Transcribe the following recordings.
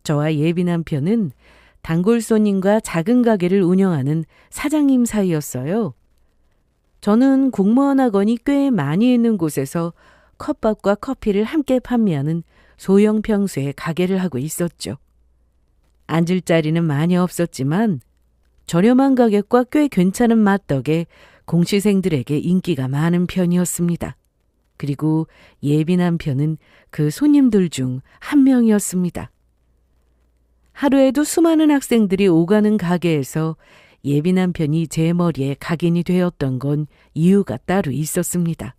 저와 예비 남편은 단골 손님과 작은 가게를 운영하는 사장님 사이였어요. 저는 공무원 학원이 꽤 많이 있는 곳에서 컵밥과 커피를 함께 판매하는 소형 평수의 가게를 하고 있었죠. 앉을 자리는 많이 없었지만 저렴한 가격과 꽤 괜찮은 맛 덕에 공시생들에게 인기가 많은 편이었습니다. 그리고 예비 남편은 그 손님들 중 한 명이었습니다. 하루에도 수많은 학생들이 오가는 가게에서 예비 남편이 제 머리에 각인이 되었던 건 이유가 따로 있었습니다.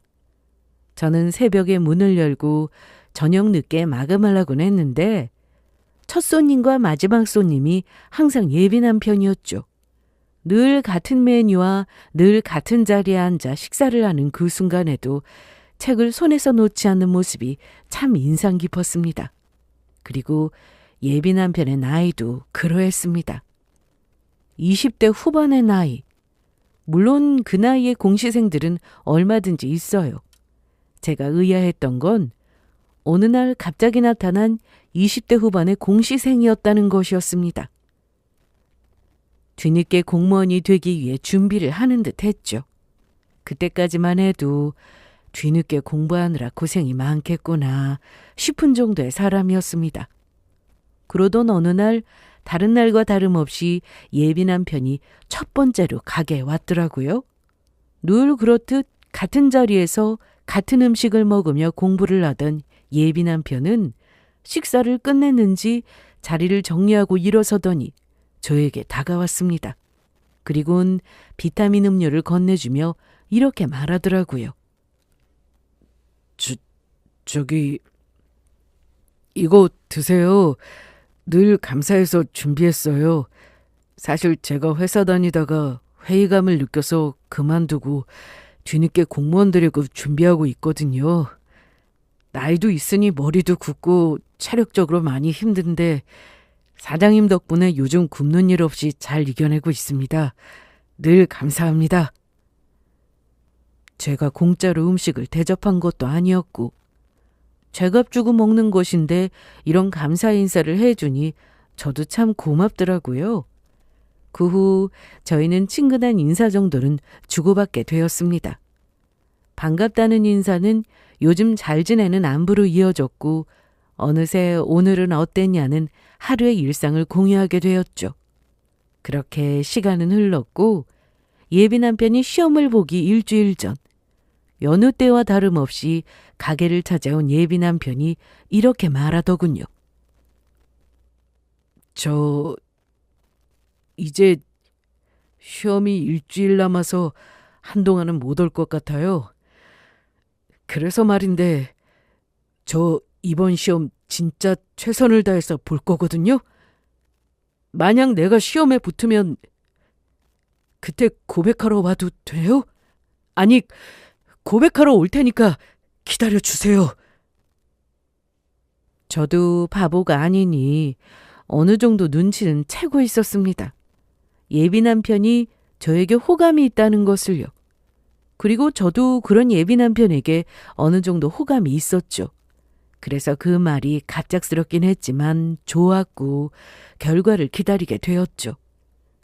저는 새벽에 문을 열고 저녁 늦게 마감하려고는 했는데 첫 손님과 마지막 손님이 항상 예비 남편이었죠. 늘 같은 메뉴와 늘 같은 자리에 앉아 식사를 하는 그 순간에도 책을 손에서 놓지 않는 모습이 참 인상 깊었습니다. 그리고 예비 남편의 나이도 그러했습니다. 20대 후반의 나이. 물론 그 나이의 공시생들은 얼마든지 있어요. 제가 의아했던 건 어느 날 갑자기 나타난 20대 후반의 공시생이었다는 것이었습니다. 뒤늦게 공무원이 되기 위해 준비를 하는 듯 했죠. 그때까지만 해도 뒤늦게 공부하느라 고생이 많겠구나 싶은 정도의 사람이었습니다. 그러던 어느 날 다른 날과 다름없이 예비 남편이 첫 번째로 가게에 왔더라고요. 늘 그렇듯 같은 자리에서 같은 음식을 먹으며 공부를 하던 예비 남편은 식사를 끝냈는지 자리를 정리하고 일어서더니 저에게 다가왔습니다. 그리고는 비타민 음료를 건네주며 이렇게 말하더라고요. 저기 이거 드세요. 늘 감사해서 준비했어요. 사실 제가 회사 다니다가 회의감을 느껴서 그만두고 뒤늦게 공무원 되려고 준비하고 있거든요. 나이도 있으니 머리도 굳고 체력적으로 많이 힘든데 사장님 덕분에 요즘 굶는 일 없이 잘 이겨내고 있습니다. 늘 감사합니다. 제가 공짜로 음식을 대접한 것도 아니었고 제값 주고 먹는 것인데 이런 감사 인사를 해주니 저도 참 고맙더라고요. 그 후 저희는 친근한 인사 정도는 주고받게 되었습니다. 반갑다는 인사는 요즘 잘 지내는 안부로 이어졌고 어느새 오늘은 어땠냐는 하루의 일상을 공유하게 되었죠. 그렇게 시간은 흘렀고 예비 남편이 시험을 보기 일주일 전 여느 때와 다름없이 가게를 찾아온 예비 남편이 이렇게 말하더군요. 저 이제 시험이 일주일 남아서 한동안은 못 올 것 같아요. 그래서 말인데 저 이번 시험 진짜 최선을 다해서 볼 거거든요. 만약 내가 시험에 붙으면 그때 고백하러 와도 돼요? 아니, 고백하러 올 테니까 기다려주세요. 저도 바보가 아니니 어느 정도 눈치는 채고 있었습니다. 예비 남편이 저에게 호감이 있다는 것을요. 그리고 저도 그런 예비 남편에게 어느 정도 호감이 있었죠. 그래서 그 말이 갑작스럽긴 했지만 좋았고 결과를 기다리게 되었죠.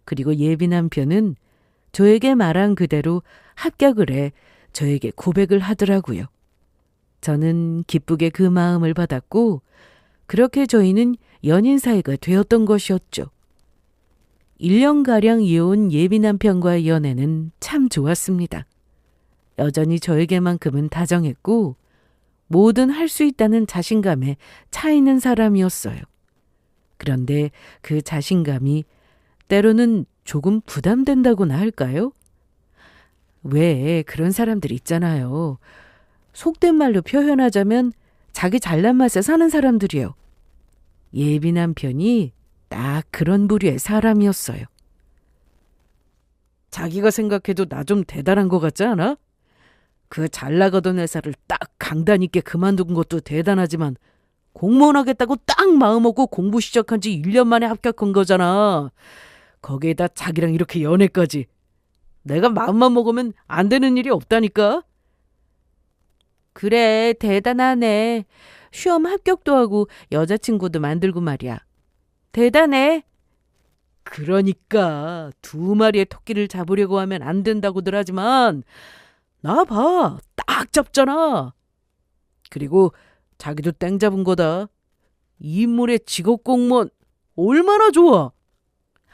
그리고 예비 남편은 저에게 말한 그대로 합격을 해 저에게 고백을 하더라고요. 저는 기쁘게 그 마음을 받았고 그렇게 저희는 연인 사이가 되었던 것이었죠. 1년가량 이어온 예비 남편과의 연애는 참 좋았습니다. 여전히 저에게만큼은 다정했고 뭐든 할 수 있다는 자신감에 차 있는 사람이었어요. 그런데 그 자신감이 때로는 조금 부담된다고나 할까요? 왜 그런 사람들 있잖아요. 속된 말로 표현하자면 자기 잘난 맛에 사는 사람들이요. 예비 남편이 딱 그런 부류의 사람이었어요. 자기가 생각해도 나 좀 대단한 것 같지 않아? 그 잘 나가던 회사를 딱 강단 있게 그만둔 것도 대단하지만 공무원 하겠다고 딱 마음먹고 공부 시작한 지 1년 만에 합격한 거잖아. 거기에다 자기랑 이렇게 연애까지. 내가 마음만 먹으면 안 되는 일이 없다니까. 그래, 대단하네. 시험 합격도 하고 여자친구도 만들고 말이야. 대단해. 그러니까 두 마리의 토끼를 잡으려고 하면 안 된다고들 하지만 나 봐. 딱 잡잖아. 그리고 자기도 땡 잡은 거다. 이 인물의 직업 공무원 얼마나 좋아.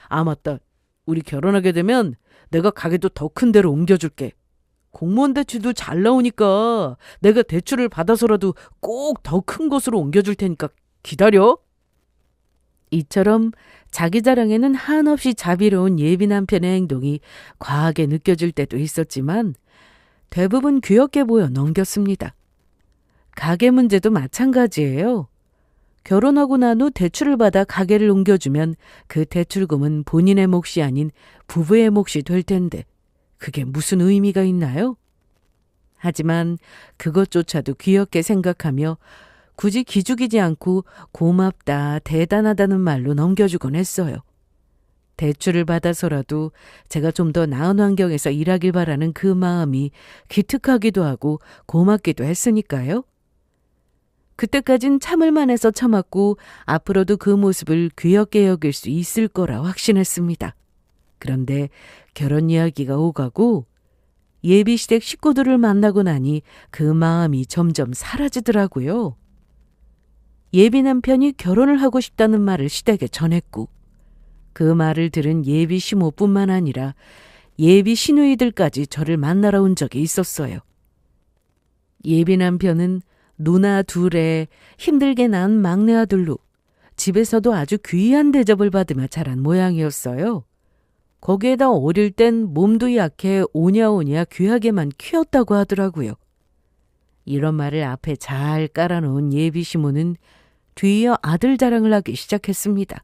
아 맞다. 우리 결혼하게 되면 내가 가게도 더 큰 데로 옮겨줄게. 공무원 대출도 잘 나오니까 내가 대출을 받아서라도 꼭 더 큰 곳으로 옮겨줄 테니까 기다려. 이처럼 자기 자랑에는 한없이 자비로운 예비 남편의 행동이 과하게 느껴질 때도 있었지만 대부분 귀엽게 보여 넘겼습니다. 가게 문제도 마찬가지예요. 결혼하고 난 후 대출을 받아 가게를 옮겨주면 그 대출금은 본인의 몫이 아닌 부부의 몫이 될 텐데 그게 무슨 의미가 있나요? 하지만 그것조차도 귀엽게 생각하며 굳이 기죽이지 않고 고맙다, 대단하다는 말로 넘겨주곤 했어요. 대출을 받아서라도 제가 좀 더 나은 환경에서 일하길 바라는 그 마음이 기특하기도 하고 고맙기도 했으니까요. 그때까진 참을만 해서 참았고 앞으로도 그 모습을 귀엽게 여길 수 있을 거라 확신했습니다. 그런데 결혼 이야기가 오가고 예비시댁 식구들을 만나고 나니 그 마음이 점점 사라지더라고요. 예비 남편이 결혼을 하고 싶다는 말을 시댁에 전했고 그 말을 들은 예비 시모뿐만 아니라 예비 시누이들까지 저를 만나러 온 적이 있었어요. 예비 남편은 누나 둘에 힘들게 낳은 막내 아들로 집에서도 아주 귀한 대접을 받으며 자란 모양이었어요. 거기에다 어릴 땐 몸도 약해 오냐오냐 귀하게만 키웠다고 하더라고요. 이런 말을 앞에 잘 깔아놓은 예비 시모는 뒤이어 아들 자랑을 하기 시작했습니다.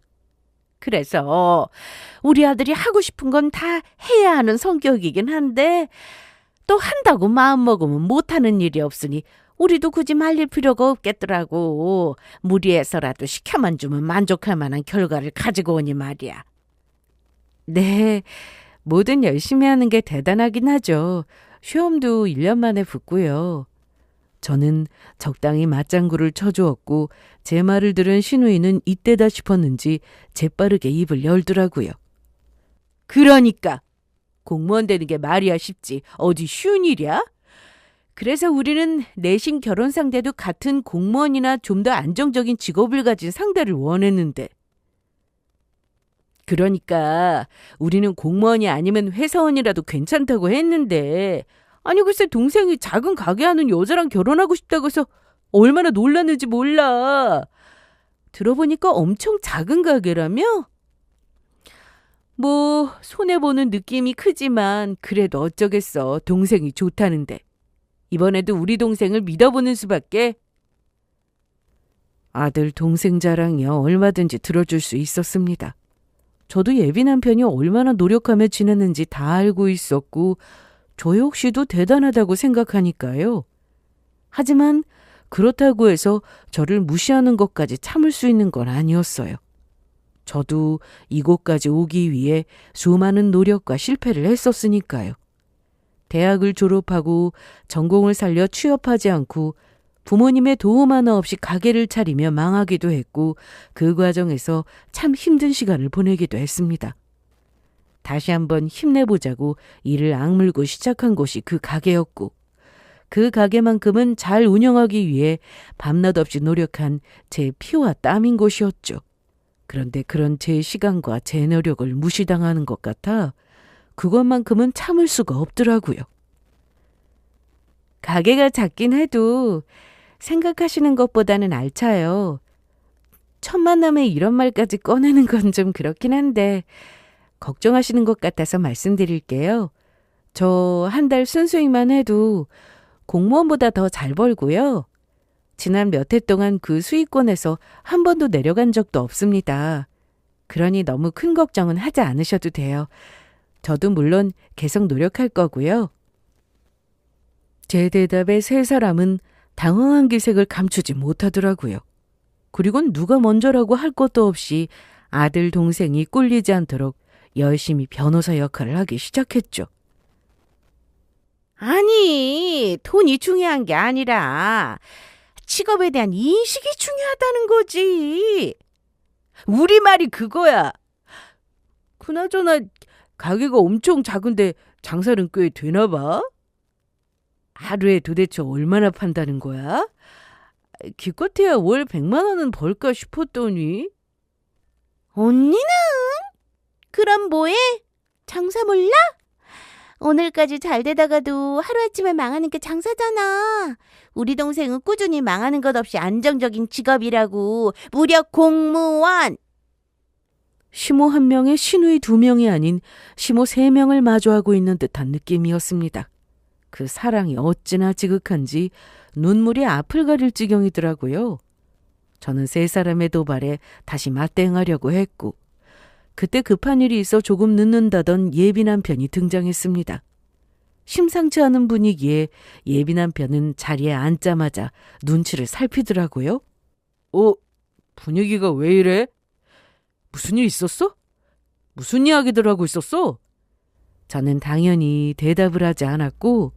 그래서 우리 아들이 하고 싶은 건 다 해야 하는 성격이긴 한데 또 한다고 마음먹으면 못하는 일이 없으니 우리도 굳이 말릴 필요가 없겠더라고. 무리해서라도 시켜만 주면 만족할 만한 결과를 가지고 오니 말이야. 네, 뭐든 열심히 하는 게 대단하긴 하죠. 시험도 1년 만에 붙고요. 저는 적당히 맞장구를 쳐주었고 제 말을 들은 시누이는 이때다 싶었는지 재빠르게 입을 열더라고요. 그러니까 공무원 되는 게 말이야 쉽지 어디 쉬운 일이야? 그래서 우리는 내신 결혼 상대도 같은 공무원이나 좀 더 안정적인 직업을 가진 상대를 원했는데 그러니까 우리는 공무원이 아니면 회사원이라도 괜찮다고 했는데 아니 글쎄 동생이 작은 가게 하는 여자랑 결혼하고 싶다고 해서 얼마나 놀랐는지 몰라. 들어보니까 엄청 작은 가게라며? 뭐 손해보는 느낌이 크지만 그래도 어쩌겠어. 동생이 좋다는데. 이번에도 우리 동생을 믿어보는 수밖에. 아들 동생 자랑이요. 얼마든지 들어줄 수 있었습니다. 저도 예비 남편이 얼마나 노력하며 지냈는지 다 알고 있었고 저 역시도 대단하다고 생각하니까요. 하지만 그렇다고 해서 저를 무시하는 것까지 참을 수 있는 건 아니었어요. 저도 이곳까지 오기 위해 수많은 노력과 실패를 했었으니까요. 대학을 졸업하고 전공을 살려 취업하지 않고 부모님의 도움 하나 없이 가게를 차리며 망하기도 했고 그 과정에서 참 힘든 시간을 보내기도 했습니다. 다시 한번 힘내보자고 이를 악물고 시작한 곳이 그 가게였고 그 가게만큼은 잘 운영하기 위해 밤낮 없이 노력한 제 피와 땀인 곳이었죠. 그런데 그런 제 시간과 제 노력을 무시당하는 것 같아 그것만큼은 참을 수가 없더라고요. 가게가 작긴 해도 생각하시는 것보다는 알차요. 첫 만남에 이런 말까지 꺼내는 건 좀 그렇긴 한데 걱정하시는 것 같아서 말씀드릴게요. 저 한 달 순수익만 해도 공무원보다 더 잘 벌고요. 지난 몇 해 동안 그 수익권에서 한 번도 내려간 적도 없습니다. 그러니 너무 큰 걱정은 하지 않으셔도 돼요. 저도 물론 계속 노력할 거고요. 제 대답에 세 사람은 당황한 기색을 감추지 못하더라고요. 그리곤 누가 먼저라고 할 것도 없이 아들 동생이 꿀리지 않도록 열심히 변호사 역할을 하기 시작했죠. 아니, 돈이 중요한 게 아니라 직업에 대한 인식이 중요하다는 거지. 우리 말이 그거야. 그나저나 가게가 엄청 작은데 장사는 꽤 되나 봐? 하루에 도대체 얼마나 판다는 거야? 기껏해야 월 100만 원은 벌까 싶었더니. 언니는? 그럼 뭐해? 장사 몰라? 오늘까지 잘 되다가도 하루아침에 망하는 게 장사잖아. 우리 동생은 꾸준히 망하는 것 없이 안정적인 직업이라고. 무려 공무원. 시모 1명에 시누이 2명이 아닌 시모 3명을 마주하고 있는 듯한 느낌이었습니다. 그 사랑이 어찌나 지극한지 눈물이 앞을 가릴 지경이더라고요. 저는 3사람의 도발에 다시 맞대응하려고 했고, 그때 급한 일이 있어 조금 늦는다던 예비 남편이 등장했습니다. 심상치 않은 분위기에 예비 남편은 자리에 앉자마자 눈치를 살피더라고요. 분위기가 왜 이래? 무슨 일 있었어? 무슨 이야기들 하고 있었어? 저는 당연히 대답을 하지 않았고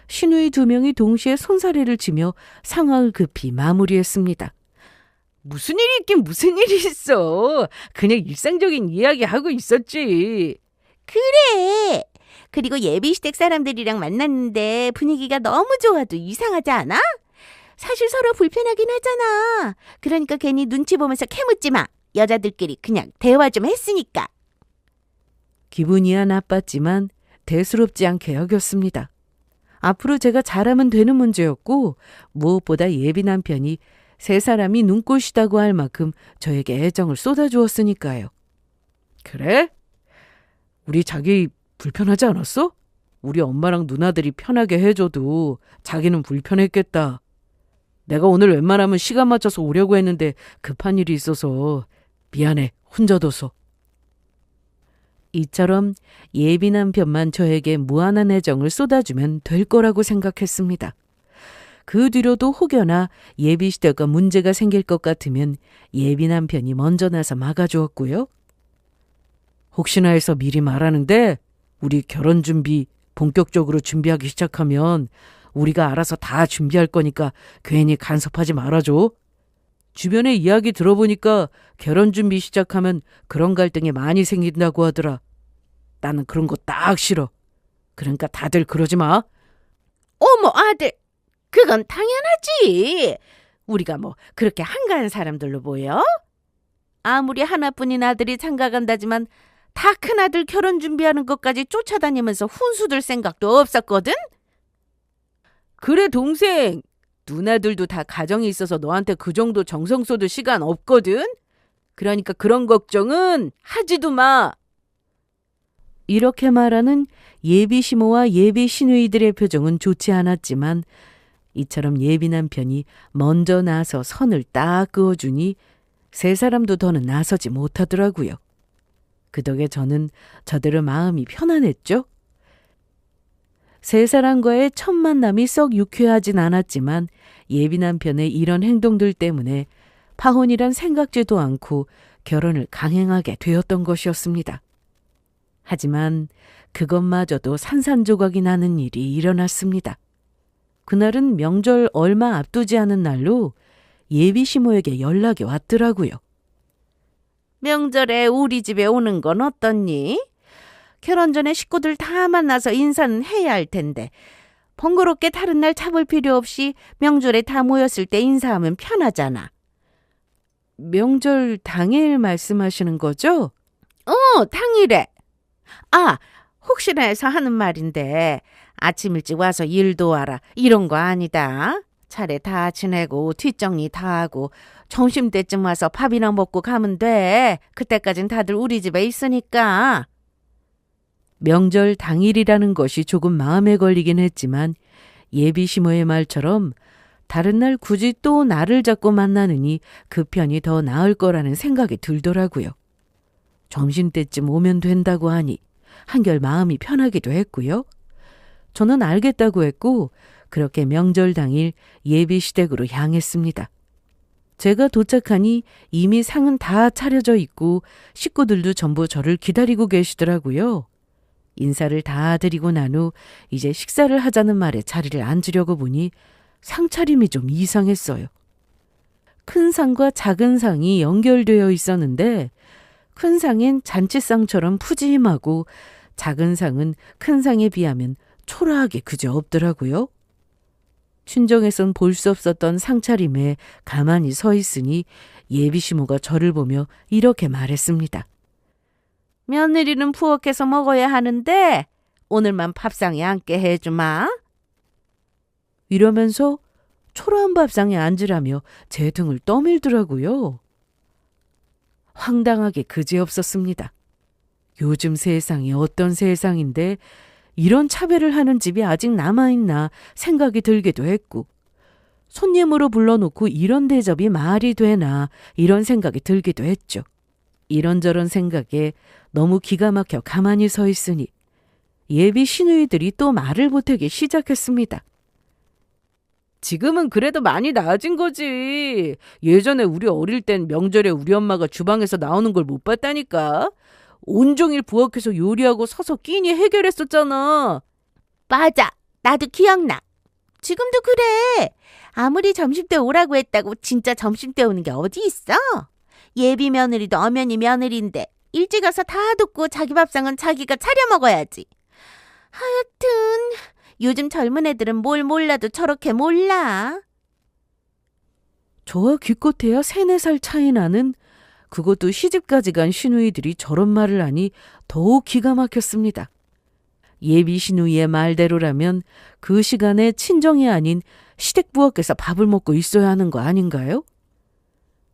시누이 2명이 동시에 손사래를 치며 상황을 급히 마무리했습니다. 무슨 일이 있긴 무슨 일이 있어. 그냥 일상적인 이야기 하고 있었지. 그래. 그리고 예비시댁 사람들이랑 만났는데 분위기가 너무 좋아도 이상하지 않아? 사실 서로 불편하긴 하잖아. 그러니까 괜히 눈치 보면서 캐묻지 마. 여자들끼리 그냥 대화 좀 했으니까. 기분이야 나빴지만 대수롭지 않게 여겼습니다. 앞으로 제가 잘하면 되는 문제였고 무엇보다 예비 남편이 3사람이 눈꽃이다고 할 만큼 저에게 애정을 쏟아주었으니까요. 그래? 우리 자기 불편하지 않았어? 우리 엄마랑 누나들이 편하게 해줘도 자기는 불편했겠다. 내가 오늘 웬만하면 시간 맞춰서 오려고 했는데 급한 일이 있어서 미안해, 혼자 둬서. 이처럼 예비 남편만 저에게 무한한 애정을 쏟아주면 될 거라고 생각했습니다. 그 뒤로도 혹여나 예비 시대가 문제가 생길 것 같으면 예비 남편이 먼저 나서 막아주었고요. 혹시나 해서 미리 말하는데 우리 결혼 준비 본격적으로 준비하기 시작하면 우리가 알아서 다 준비할 거니까 괜히 간섭하지 말아줘. 주변에 이야기 들어보니까 결혼 준비 시작하면 그런 갈등이 많이 생긴다고 하더라. 나는 그런 거 딱 싫어. 그러니까 다들 그러지 마. 어머 아들, 그건 당연하지. 우리가 뭐 그렇게 한가한 사람들로 보여? 아무리 하나뿐인 아들이 장가간다지만 다 큰아들 결혼 준비하는 것까지 쫓아다니면서 훈수들 생각도 없었거든? 그래 동생. 누나들도 다 가정이 있어서 너한테 그 정도 정성 쏟을 시간 없거든. 그러니까 그런 걱정은 하지도 마. 이렇게 말하는 예비 시모와 예비 시누이들의 표정은 좋지 않았지만 이처럼 예비 남편이 먼저 나서 선을 딱 그어주니 3사람도 더는 나서지 못하더라고요. 그 덕에 저는 저대로 마음이 편안했죠. 3사람과의 첫 만남이 썩 유쾌하진 않았지만 예비 남편의 이런 행동들 때문에 파혼이란 생각지도 않고 결혼을 강행하게 되었던 것이었습니다. 하지만 그것마저도 산산조각이 나는 일이 일어났습니다. 그날은 명절 얼마 앞두지 않은 날로 예비 시모에게 연락이 왔더라고요. 명절에 우리 집에 오는 건 어떻니? 결혼 전에 식구들 다 만나서 인사는 해야 할 텐데 번거롭게 다른 날 잡을 필요 없이 명절에 다 모였을 때 인사하면 편하잖아. 명절 당일 말씀하시는 거죠? 당일에. 혹시나 해서 하는 말인데 아침 일찍 와서 일도 하라 이런 거 아니다. 차례 다 지내고 뒷정리 다 하고 점심때쯤 와서 밥이나 먹고 가면 돼. 그때까진 다들 우리 집에 있으니까. 명절 당일이라는 것이 조금 마음에 걸리긴 했지만 예비 시모의 말처럼 다른 날 굳이 또 나를 잡고 만나느니 그 편이 더 나을 거라는 생각이 들더라고요. 점심때쯤 오면 된다고 하니 한결 마음이 편하기도 했고요. 저는 알겠다고 했고 그렇게 명절 당일 예비 시댁으로 향했습니다. 제가 도착하니 이미 상은 다 차려져 있고 식구들도 전부 저를 기다리고 계시더라고요. 인사를 다 드리고 난 후 이제 식사를 하자는 말에 자리를 앉으려고 보니 상차림이 좀 이상했어요. 큰 상과 작은 상이 연결되어 있었는데 큰 상엔 잔치상처럼 푸짐하고 작은 상은 큰 상에 비하면 초라하게 그저 없더라고요. 친정에선 볼 수 없었던 상차림에 가만히 서 있으니 예비 시모가 저를 보며 이렇게 말했습니다. 며느리는 부엌에서 먹어야 하는데 오늘만 밥상에 앉게 해주마. 이러면서 초라한 밥상에 앉으라며 제 등을 떠밀더라고요. 황당하게 그지없었습니다. 요즘 세상이 어떤 세상인데 이런 차별을 하는 집이 아직 남아있나 생각이 들기도 했고 손님으로 불러놓고 이런 대접이 말이 되나 이런 생각이 들기도 했죠. 이런저런 생각에 너무 기가 막혀 가만히 서 있으니 예비 시누이들이 또 말을 못하기 시작했습니다. 지금은 그래도 많이 나아진 거지. 예전에 우리 어릴 땐 명절에 우리 엄마가 주방에서 나오는 걸 못 봤다니까. 온종일 부엌에서 요리하고 서서 끼니 해결했었잖아. 맞아. 나도 기억나. 지금도 그래. 아무리 점심때 오라고 했다고 진짜 점심때 오는 게 어디 있어? 예비 며느리도 엄연히 며느리인데 일찍 와서 다 돕고 자기 밥상은 자기가 차려 먹어야지. 하여튼 요즘 젊은 애들은 뭘 몰라도 저렇게 몰라. 저와 기껏해야 3-4살 차이 나는 그것도 시집까지 간 시누이들이 저런 말을 하니 더욱 기가 막혔습니다. 예비 시누이의 말대로라면 그 시간에 친정이 아닌 시댁부엌에서 밥을 먹고 있어야 하는 거 아닌가요?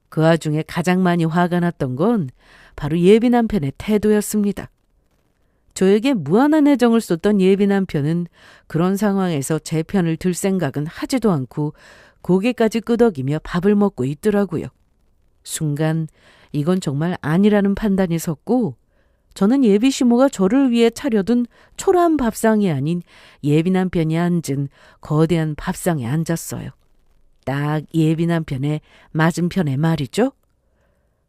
그 와중에 가장 많이 화가 났던 건 바로 예비 남편의 태도였습니다. 저에게 무한한 애정을 쏟던 예비 남편은 그런 상황에서 제 편을 들 생각은 하지도 않고 고개까지 끄덕이며 밥을 먹고 있더라고요. 순간 이건 정말 아니라는 판단이 섰고 저는 예비 시모가 저를 위해 차려둔 초라한 밥상이 아닌 예비 남편이 앉은 거대한 밥상에 앉았어요. 딱 예비 남편의 맞은편에 말이죠.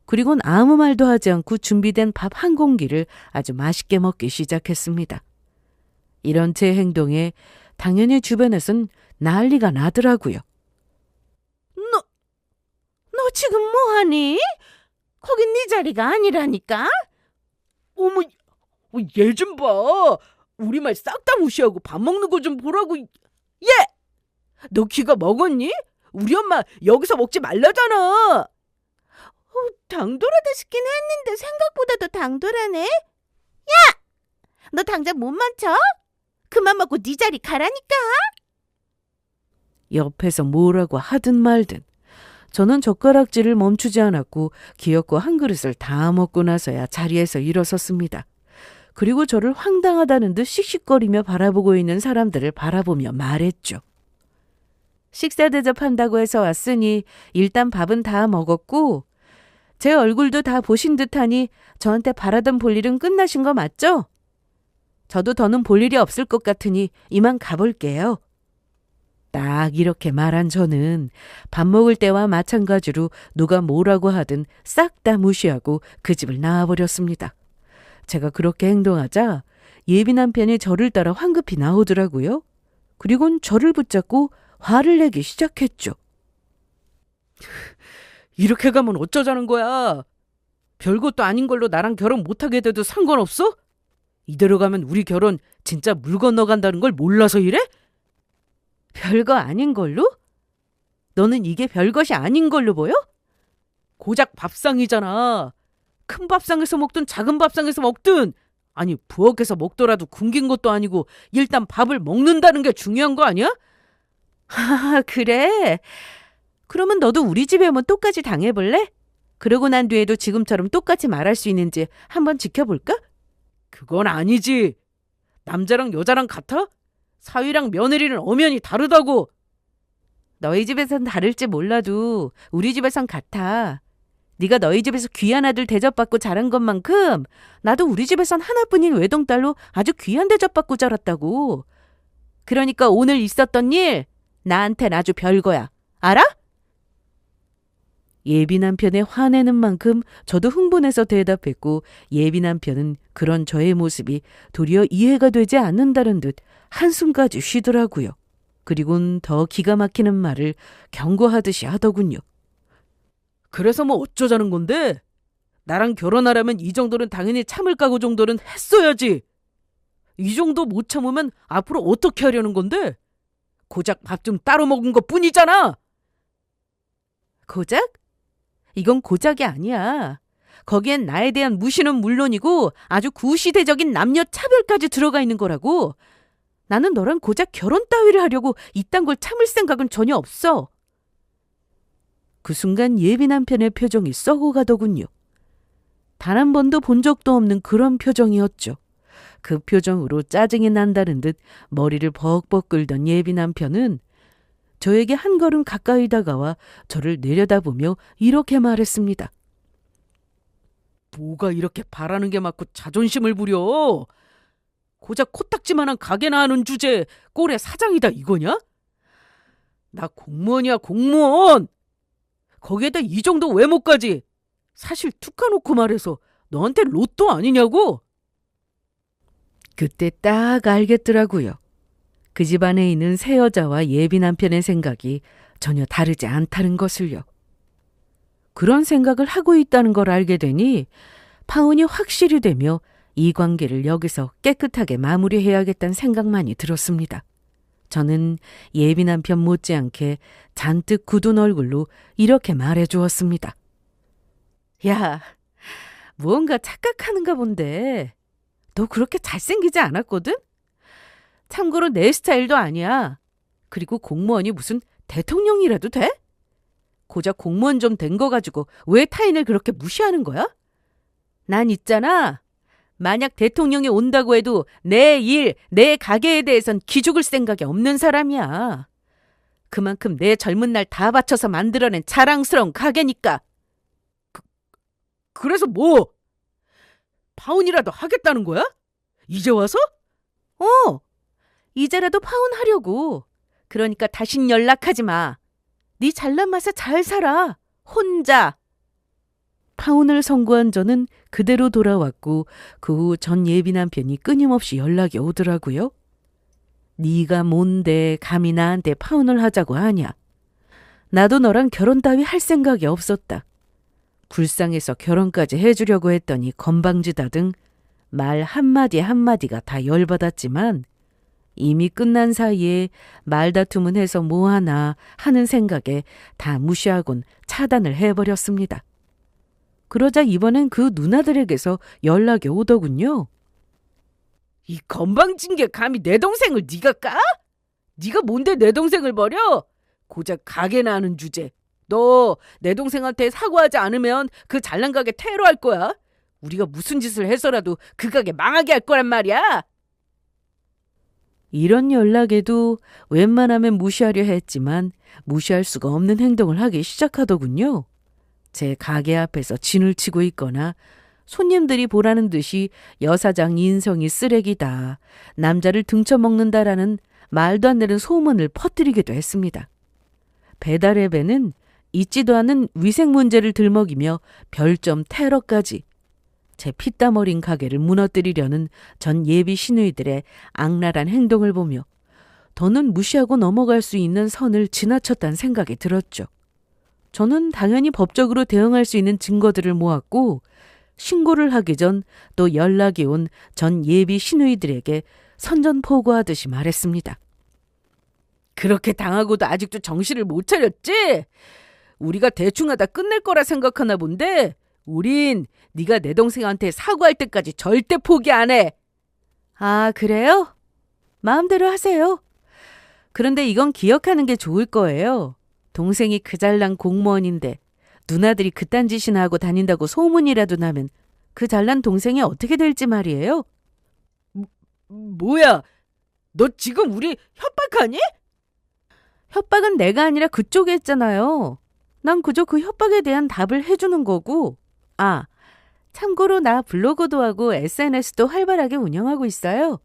그리고는 아무 말도 하지 않고 준비된 밥 한 공기를 아주 맛있게 먹기 시작했습니다. 이런 제 행동에 당연히 주변에선 난리가 나더라고요. 너 지금 뭐하니? 거긴 네 자리가 아니라니까? 어머, 얘 좀 봐. 우리 말 싹 다 무시하고 밥 먹는 거 좀 보라고. 얘! 너 귀가 먹었니? 우리 엄마 여기서 먹지 말라잖아. 당돌하다 싶긴 했는데 생각보다도 당돌하네. 야! 너 당장 못 멈춰? 그만 먹고 네 자리 가라니까. 옆에서 뭐라고 하든 말든 저는 젓가락질을 멈추지 않았고 기어코 한 그릇을 다 먹고 나서야 자리에서 일어섰습니다. 그리고 저를 황당하다는 듯 씩씩거리며 바라보고 있는 사람들을 바라보며 말했죠. 식사 대접한다고 해서 왔으니 일단 밥은 다 먹었고 제 얼굴도 다 보신 듯하니 저한테 바라던 볼일은 끝나신 거 맞죠? 저도 더는 볼 일이 없을 것 같으니 이만 가볼게요. 딱 이렇게 말한 저는 밥 먹을 때와 마찬가지로 누가 뭐라고 하든 싹 다 무시하고 그 집을 나와버렸습니다. 제가 그렇게 행동하자 예비 남편이 저를 따라 황급히 나오더라고요. 그리고는 저를 붙잡고 화를 내기 시작했죠. 이렇게 가면 어쩌자는 거야? 별것도 아닌 걸로 나랑 결혼 못하게 돼도 상관없어? 이대로 가면 우리 결혼 진짜 물 건너간다는 걸 몰라서 이래? 별거 아닌 걸로? 너는 이게 별것이 아닌 걸로 보여? 고작 밥상이잖아. 큰 밥상에서 먹든 작은 밥상에서 먹든 아니 부엌에서 먹더라도 굶긴 것도 아니고 일단 밥을 먹는다는 게 중요한 거 아니야? 아, 그래? 그러면 너도 우리 집에 오면 똑같이 당해볼래? 그러고 난 뒤에도 지금처럼 똑같이 말할 수 있는지 한번 지켜볼까? 그건 아니지. 남자랑 여자랑 같아? 사위랑 며느리는 엄연히 다르다고. 너희 집에선 다를지 몰라도 우리 집에선 같아. 네가 너희 집에서 귀한 아들 대접받고 자란 것만큼 나도 우리 집에선 하나뿐인 외동딸로 아주 귀한 대접받고 자랐다고. 그러니까 오늘 있었던 일 나한텐 아주 별거야. 알아? 예비 남편의 화내는 만큼 저도 흥분해서 대답했고 예비 남편은 그런 저의 모습이 도리어 이해가 되지 않는다는 듯 한숨까지 쉬더라고요. 그리고는 더 기가 막히는 말을 경고하듯이 하더군요. 그래서 뭐 어쩌자는 건데? 나랑 결혼하려면 이 정도는 당연히 참을 각오 정도는 했어야지. 이 정도 못 참으면 앞으로 어떻게 하려는 건데? 고작 밥 좀 따로 먹은 것 뿐이잖아. 고작? 이건 고작이 아니야. 거기엔 나에 대한 무시는 물론이고 아주 구시대적인 남녀 차별까지 들어가 있는 거라고. 나는 너랑 고작 결혼 따위를 하려고 이딴 걸 참을 생각은 전혀 없어. 그 순간 예비 남편의 표정이 썩어가더군요. 단 한 번도 본 적도 없는 그런 표정이었죠. 그 표정으로 짜증이 난다는 듯 머리를 벅벅 끌던 예비 남편은 저에게 한 걸음 가까이 다가와 저를 내려다보며 이렇게 말했습니다. 뭐가 이렇게 바라는 게 많고 자존심을 부려? 고작 코딱지만한 가게나 하는 주제에 꼴의 사장이다 이거냐? 나 공무원이야 공무원. 거기에다 이 정도 외모까지. 사실 툭 까놓고 말해서 너한테 로또 아니냐고? 그때 딱 알겠더라고요. 그 집안에 있는 새 여자와 예비 남편의 생각이 전혀 다르지 않다는 것을요. 그런 생각을 하고 있다는 걸 알게 되니 파혼이 확실히 되며 이 관계를 여기서 깨끗하게 마무리해야겠다는 생각만이 들었습니다. 저는 예비 남편 못지않게 잔뜩 굳은 얼굴로 이렇게 말해주었습니다. 야, 무언가 착각하는가 본데. 너 그렇게 잘생기지 않았거든? 참고로 내 스타일도 아니야. 그리고 공무원이 무슨 대통령이라도 돼? 고작 공무원 좀 된 거 가지고 왜 타인을 그렇게 무시하는 거야? 난 있잖아. 만약 대통령이 온다고 해도 내 일, 내 가게에 대해선 기죽을 생각이 없는 사람이야. 그만큼 내 젊은 날 다 바쳐서 만들어낸 자랑스러운 가게니까. 그래서 뭐? 파혼이라도 하겠다는 거야? 이제 와서? 이제라도 파혼하려고. 그러니까 다신 연락하지 마. 네 잘난 맛에 잘 살아. 혼자. 파혼을 선고한 저는 그대로 돌아왔고 그 후 전 예비 남편이 끊임없이 연락이 오더라고요. 네가 뭔데 감히 나한테 파혼을 하자고 하냐. 나도 너랑 결혼 따위 할 생각이 없었다. 불쌍해서 결혼까지 해주려고 했더니 건방지다 등 말 한마디 한마디가 다 열받았지만 이미 끝난 사이에 말다툼은 해서 뭐하나 하는 생각에 다 무시하곤 차단을 해버렸습니다. 그러자 이번엔 그 누나들에게서 연락이 오더군요. 이 건방진 게 감히 내 동생을 네가 까? 네가 뭔데 내 동생을 버려? 고작 가게나 하는 주제. 너 내 동생한테 사과하지 않으면 그 잘난 가게 퇴로할 거야. 우리가 무슨 짓을 해서라도 그 가게 망하게 할 거란 말이야. 이런 연락에도 웬만하면 무시하려 했지만 무시할 수가 없는 행동을 하기 시작하더군요. 제 가게 앞에서 진을 치고 있거나 손님들이 보라는 듯이 여사장 인성이 쓰레기다, 남자를 등쳐먹는다라는 말도 안 되는 소문을 퍼뜨리기도 했습니다. 배달 앱에는 있지도 않은 위생 문제를 들먹이며 별점 테러까지 제 피땀 어린 가게를 무너뜨리려는 전 예비 시누이들의 악랄한 행동을 보며 더는 무시하고 넘어갈 수 있는 선을 지나쳤다는 생각이 들었죠. 저는 당연히 법적으로 대응할 수 있는 증거들을 모았고 신고를 하기 전 또 연락이 온 전 예비 시누이들에게 선전포고하듯이 말했습니다. 그렇게 당하고도 아직도 정신을 못 차렸지? 우리가 대충 하다 끝낼 거라 생각하나 본데 우린 네가 내 동생한테 사과할 때까지 절대 포기 안 해. 아, 그래요? 마음대로 하세요. 그런데 이건 기억하는 게 좋을 거예요. 동생이 그 잘난 공무원인데 누나들이 그딴 짓이나 하고 다닌다고 소문이라도 나면 그 잘난 동생이 어떻게 될지 말이에요. 뭐야? 너 지금 우리 협박하니? 협박은 내가 아니라 그쪽에 했잖아요. 난 그저 그 협박에 대한 답을 해주는 거고. 아, 참고로 나 블로그도 하고 SNS도 활발하게 운영하고 있어요.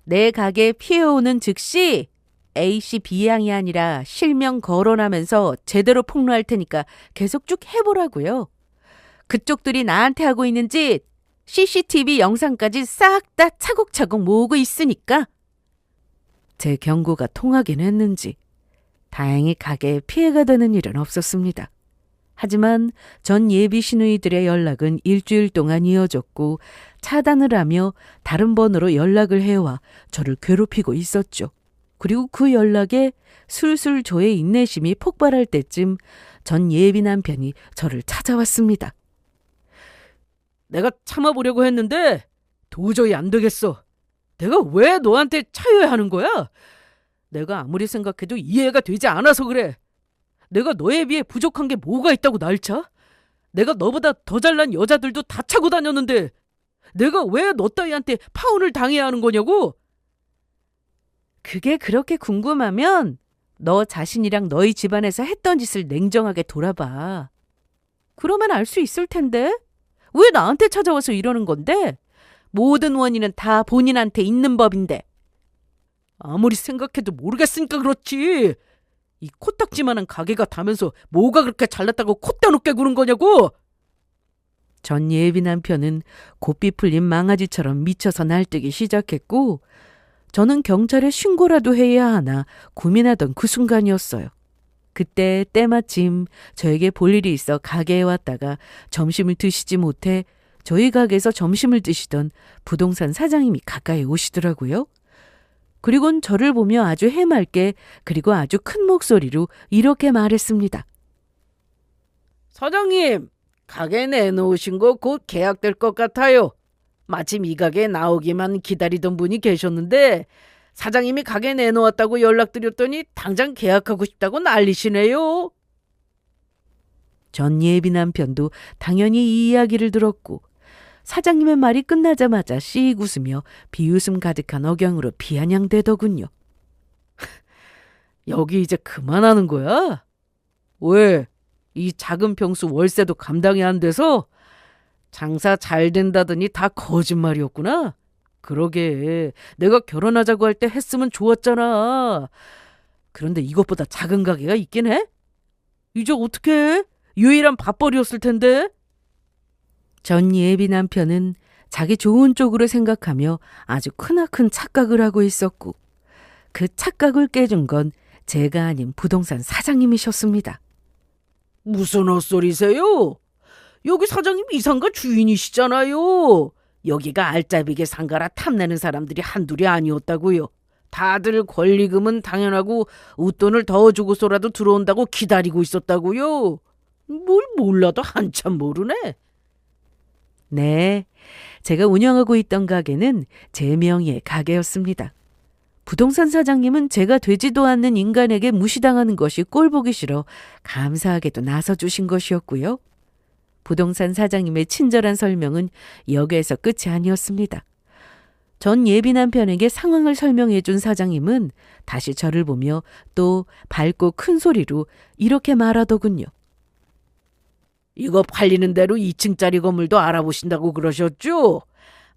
내 가게에 피해오는 즉시 A씨 B양이 아니라 실명 거론하면서 제대로 폭로할 테니까 계속 쭉 해보라고요. 그쪽들이 나한테 하고 있는 짓 CCTV 영상까지 싹 다 차곡차곡 모으고 있으니까. 제 경고가 통하긴 했는지 다행히 가게에 피해가 되는 일은 없었습니다. 하지만 전 예비 시누이들의 연락은 일주일 동안 이어졌고 차단을 하며 다른 번호로 연락을 해와 저를 괴롭히고 있었죠. 그리고 그 연락에 술술 저의 인내심이 폭발할 때쯤 전 예비 남편이 저를 찾아왔습니다. 내가 참아보려고 했는데 도저히 안 되겠어. 내가 왜 너한테 차여야 하는 거야? 내가 아무리 생각해도 이해가 되지 않아서 그래. 내가 너에 비해 부족한 게 뭐가 있다고 날 차? 내가 너보다 더 잘난 여자들도 다 차고 다녔는데 내가 왜 너 따위한테 파혼을 당해야 하는 거냐고? 그게 그렇게 궁금하면 너 자신이랑 너희 집안에서 했던 짓을 냉정하게 돌아봐. 그러면 알 수 있을 텐데. 왜 나한테 찾아와서 이러는 건데? 모든 원인은 다 본인한테 있는 법인데. 아무리 생각해도 모르겠으니까 그렇지. 이 코딱지만한 가게가 다면서 뭐가 그렇게 잘났다고 콧대 높게 구는 거냐고? 전 예비 남편은 고삐 풀린 망아지처럼 미쳐서 날뛰기 시작했고 저는 경찰에 신고라도 해야 하나 고민하던 그 순간이었어요. 그때 때마침 저에게 볼 일이 있어 가게에 왔다가 점심을 드시지 못해 저희 가게에서 점심을 드시던 부동산 사장님이 가까이 오시더라고요. 그리고는 저를 보며 아주 해맑게 그리고 아주 큰 목소리로 이렇게 말했습니다. 사장님, 가게 내놓으신 거 곧 계약될 것 같아요. 마침 이 가게에 나오기만 기다리던 분이 계셨는데 사장님이 가게 내놓았다고 연락드렸더니 당장 계약하고 싶다고 난리시네요. 전 예비 남편도 당연히 이 이야기를 들었고 사장님의 말이 끝나자마자 씩 웃으며 비웃음 가득한 억양으로 비아냥대더군요. 여기 이제 그만하는 거야? 왜? 이 작은 평수 월세도 감당이 안 돼서? 장사 잘 된다더니 다 거짓말이었구나. 그러게 내가 결혼하자고 할 때 했으면 좋았잖아. 그런데 이것보다 작은 가게가 있긴 해? 이제 어떡해? 유일한 밥벌이였을 텐데. 전 예비 남편은 자기 좋은 쪽으로 생각하며 아주 크나큰 착각을 하고 있었고 그 착각을 깨준 건 제가 아닌 부동산 사장님이셨습니다. 무슨 헛소리세요? 여기 사장님 이 상가 주인이시잖아요. 여기가 알짜비게 상가라 탐내는 사람들이 한둘이 아니었다고요. 다들 권리금은 당연하고 웃돈을 더 주고서라도 들어온다고 기다리고 있었다고요. 뭘 몰라도 한참 모르네. 네, 제가 운영하고 있던 가게는 제 명의의 가게였습니다. 부동산 사장님은 제가 되지도 않는 인간에게 무시당하는 것이 꼴보기 싫어 감사하게도 나서주신 것이었고요. 부동산 사장님의 친절한 설명은 여기에서 끝이 아니었습니다. 전 예비 남편에게 상황을 설명해 준 사장님은 다시 저를 보며 또 밝고 큰 소리로 이렇게 말하더군요. 이거 팔리는 대로 2층짜리 건물도 알아보신다고 그러셨죠?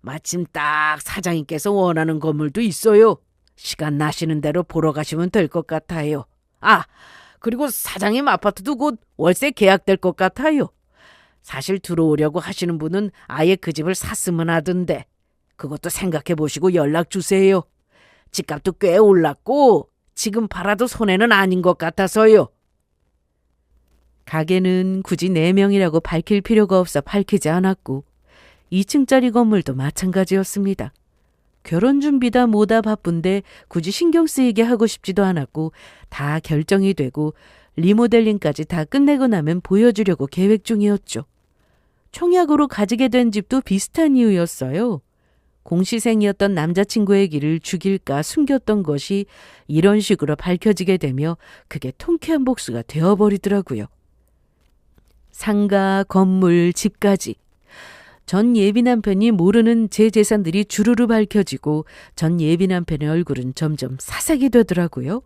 마침 딱 사장님께서 원하는 건물도 있어요. 시간 나시는 대로 보러 가시면 될 것 같아요. 아, 그리고 사장님 아파트도 곧 월세 계약될 것 같아요. 사실 들어오려고 하시는 분은 아예 그 집을 샀으면 하던데 그것도 생각해 보시고 연락 주세요. 집값도 꽤 올랐고 지금 팔아도 손해는 아닌 것 같아서요. 가게는 굳이 4명이라고 밝힐 필요가 없어 밝히지 않았고 2층짜리 건물도 마찬가지였습니다. 결혼 준비다 뭐다 바쁜데 굳이 신경 쓰이게 하고 싶지도 않았고 다 결정이 되고 리모델링까지 다 끝내고 나면 보여주려고 계획 중이었죠. 청약으로 가지게 된 집도 비슷한 이유였어요. 공시생이었던 남자친구의 길을 죽일까 숨겼던 것이 이런 식으로 밝혀지게 되며 그게 통쾌한 복수가 되어버리더라고요. 상가, 건물, 집까지. 전 예비 남편이 모르는 제 재산들이 주르르 밝혀지고 전 예비 남편의 얼굴은 점점 사색이 되더라고요.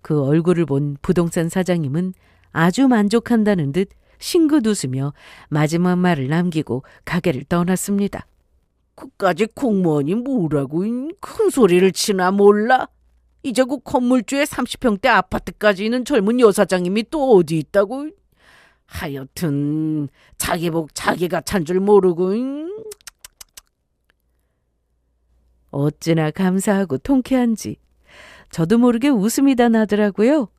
그 얼굴을 본 부동산 사장님은 아주 만족한다는 듯 싱긋 웃으며 마지막 말을 남기고 가게를 떠났습니다. 그까지 공무원이 뭐라고 큰 소리를 치나 몰라? 이제 그 건물주의 30평대 아파트까지 있는 젊은 여사장님이 또 어디 있다고? 하여튼 자기 복 자기가 찬 줄 모르고. 어찌나 감사하고 통쾌한지 저도 모르게 웃음이 다 나더라고요.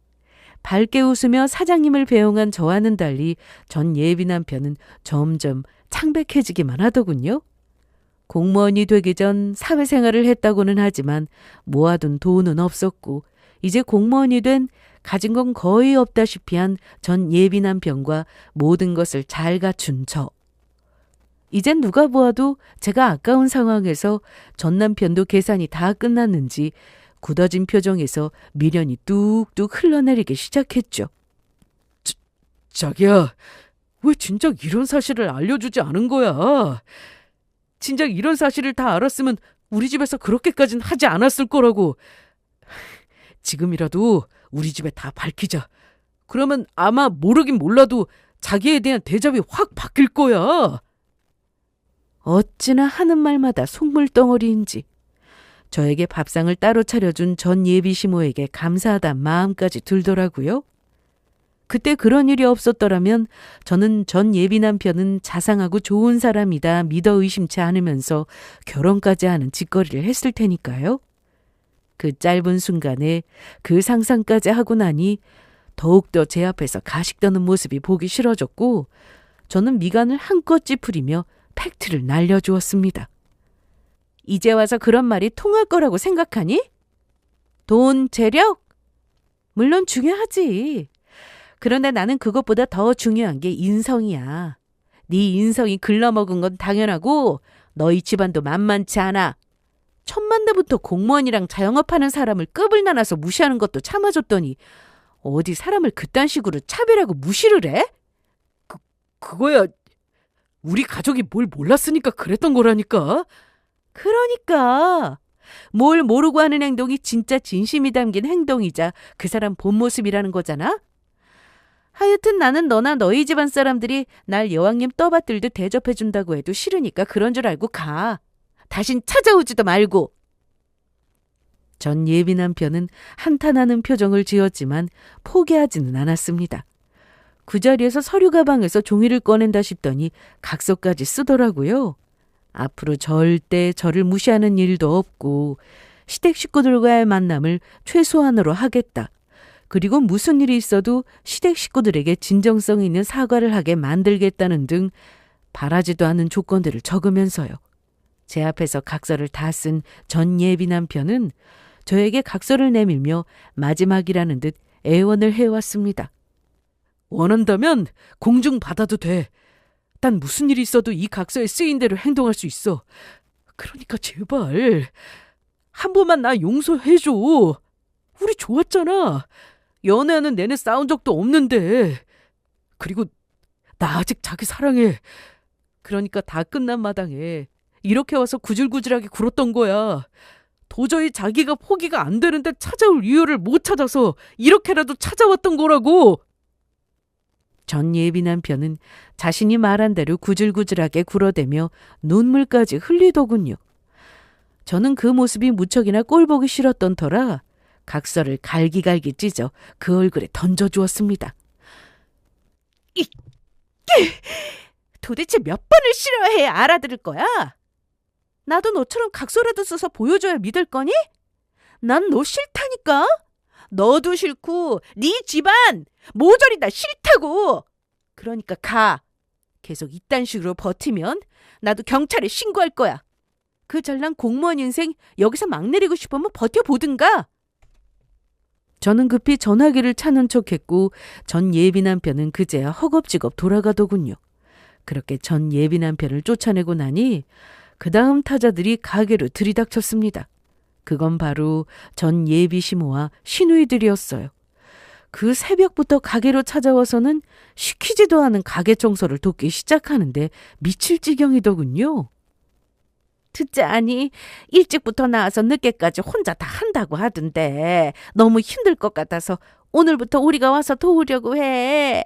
밝게 웃으며 사장님을 배웅한 저와는 달리 전 예비 남편은 점점 창백해지기만 하더군요. 공무원이 되기 전 사회생활을 했다고는 하지만 모아둔 돈은 없었고 이제 공무원이 된 가진 건 거의 없다시피 한 전 예비 남편과 모든 것을 잘 갖춘 저. 이젠 누가 보아도 제가 아까운 상황에서 전 남편도 계산이 다 끝났는지 굳어진 표정에서 미련이 뚝뚝 흘러내리기 시작했죠. 자기야, 왜 진작 이런 사실을 알려주지 않은 거야? 진작 이런 사실을 다 알았으면 우리 집에서 그렇게까진 하지 않았을 거라고. 지금이라도 우리 집에 다 밝히자. 그러면 아마 모르긴 몰라도 자기에 대한 대접이 확 바뀔 거야. 어찌나 하는 말마다 속물덩어리인지 저에게 밥상을 따로 차려준 전 예비 시모에게 감사하다는 마음까지 들더라고요. 그때 그런 일이 없었더라면 저는 전 예비 남편은 자상하고 좋은 사람이다 믿어 의심치 않으면서 결혼까지 하는 짓거리를 했을 테니까요. 그 짧은 순간에 그 상상까지 하고 나니 더욱더 제 앞에서 가식 떠는 모습이 보기 싫어졌고 저는 미간을 한껏 찌푸리며 팩트를 날려주었습니다. 이제 와서 그런 말이 통할 거라고 생각하니? 돈, 재력? 물론 중요하지. 그런데 나는 그것보다 더 중요한 게 인성이야. 네 인성이 글러먹은 건 당연하고 너희 집안도 만만치 않아. 천만대부터 공무원이랑 자영업하는 사람을 급을 나눠서 무시하는 것도 참아줬더니 어디 사람을 그딴 식으로 차별하고 무시를 해? 그거야 우리 가족이 뭘 몰랐으니까 그랬던 거라니까. 그러니까 뭘 모르고 하는 행동이 진짜 진심이 담긴 행동이자 그 사람 본 모습이라는 거잖아. 하여튼 나는 너나 너희 집안 사람들이 날 여왕님 떠받들듯 대접해준다고 해도 싫으니까 그런 줄 알고 가. 다신 찾아오지도 말고. 전 예비 남편은 한탄하는 표정을 지었지만 포기하지는 않았습니다. 그 자리에서 서류 가방에서 종이를 꺼낸다 싶더니 각서까지 쓰더라고요. 앞으로 절대 저를 무시하는 일도 없고 시댁 식구들과의 만남을 최소한으로 하겠다. 그리고 무슨 일이 있어도 시댁 식구들에게 진정성 있는 사과를 하게 만들겠다는 등 바라지도 않은 조건들을 적으면서요. 제 앞에서 각서를 다 쓴 전 예비 남편은 저에게 각서를 내밀며 마지막이라는 듯 애원을 해왔습니다. 원한다면 공증 받아도 돼. 난 무슨 일이 있어도 이 각서에 쓰인 대로 행동할 수 있어. 그러니까 제발 한 번만 나 용서해줘. 우리 좋았잖아. 연애하는 내내 싸운 적도 없는데. 그리고 나 아직 자기 사랑해. 그러니까 다 끝난 마당에 이렇게 와서 구질구질하게 굴었던 거야. 도저히 자기가 포기가 안 되는데 찾아올 이유를 못 찾아서 이렇게라도 찾아왔던 거라고. 전 예비 남편은 자신이 말한 대로 구질구질하게 굴어대며 눈물까지 흘리더군요. 저는 그 모습이 무척이나 꼴보기 싫었던 터라 각서를 갈기갈기 찢어 그 얼굴에 던져주었습니다. 도대체 몇 번을 싫어해야 알아들을 거야? 나도 너처럼 각서라도 써서 보여줘야 믿을 거니? 난 너 싫다니까? 너도 싫고 네 집안 모조리 다 싫다고. 그러니까 가. 계속 이딴 식으로 버티면 나도 경찰에 신고할 거야. 그 잘난 공무원 인생 여기서 막 내리고 싶으면 버텨보든가. 저는 급히 전화기를 찾는 척했고 전 예비 남편은 그제야 허겁지겁 돌아가더군요. 그렇게 전 예비 남편을 쫓아내고 나니 그 다음 타자들이 가게로 들이닥쳤습니다. 그건 바로 전 예비 시모와 시누이들이었어요. 그 새벽부터 가게로 찾아와서는 시키지도 않은 가게 청소를 돕기 시작하는데 미칠 지경이더군요. 듣자니 일찍부터 나와서 늦게까지 혼자 다 한다고 하던데 너무 힘들 것 같아서 오늘부터 우리가 와서 도우려고 해.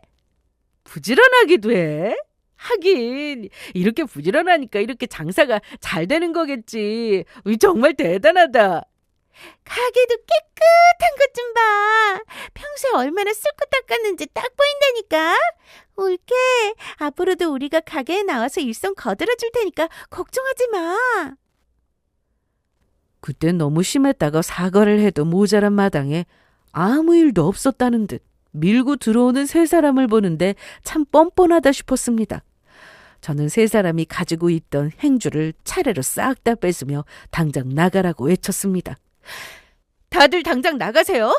부지런하기도 해. 하긴 이렇게 부지런하니까 이렇게 장사가 잘 되는 거겠지. 정말 대단하다. 가게도 깨끗한 것 좀 봐. 평소에 얼마나 쓸고 닦았는지 딱 보인다니까. 옳게 앞으로도 우리가 가게에 나와서 일손 거들어줄 테니까 걱정하지 마. 그땐 너무 심했다가 사과를 해도 모자란 마당에 아무 일도 없었다는 듯 밀고 들어오는 세 사람을 보는데 참 뻔뻔하다 싶었습니다. 저는 세 사람이 가지고 있던 행주를 차례로 싹 다 뺏으며 당장 나가라고 외쳤습니다. 다들 당장 나가세요.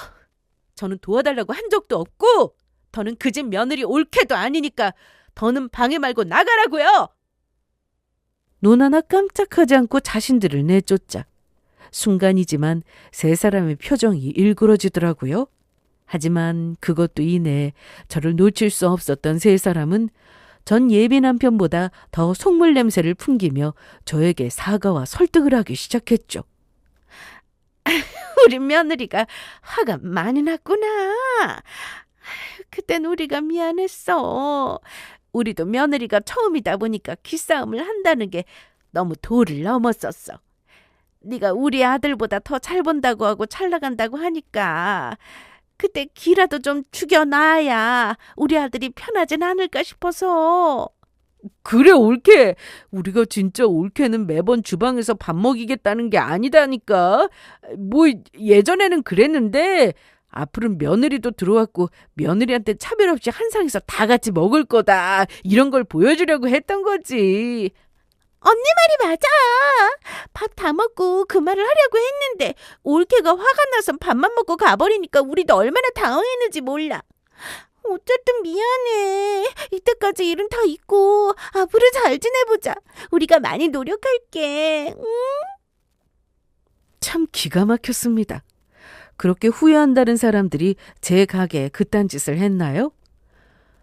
저는 도와달라고 한 적도 없고 더는 그 집 며느리 올케도 아니니까 더는 방해 말고 나가라고요. 눈 하나 깜짝하지 않고 자신들을 내쫓자 순간이지만 세 사람의 표정이 일그러지더라고요. 하지만 그것도 이내 저를 놓칠 수 없었던 세 사람은 전 예비 남편보다 더 속물 냄새를 풍기며 저에게 사과와 설득을 하기 시작했죠. 우리 며느리가 화가 많이 났구나. 그땐 우리가 미안했어. 우리도 며느리가 처음이다 보니까 기싸움을 한다는 게 너무 도를 넘었었어. 네가 우리 아들보다 더 잘 본다고 하고 잘 나간다고 하니까 그때 기라도 좀 죽여놔야 우리 아들이 편하진 않을까 싶어서. 그래 올케. 우리가 진짜 올케는 매번 주방에서 밥 먹이겠다는 게 아니다니까. 뭐 예전에는 그랬는데 앞으로는 며느리도 들어왔고 며느리한테 차별 없이 한 상에서 다 같이 먹을 거다. 이런 걸 보여주려고 했던 거지. 언니 말이 맞아. 밥 다 먹고 그 말을 하려고 했는데 올케가 화가 나서 밥만 먹고 가버리니까 우리도 얼마나 당황했는지 몰라. 어쨌든 미안해. 이때까지 일은 다 있고 앞으로 잘 지내보자. 우리가 많이 노력할게. 응? 참 기가 막혔습니다. 그렇게 후회한다는 사람들이 제 가게에 그딴 짓을 했나요?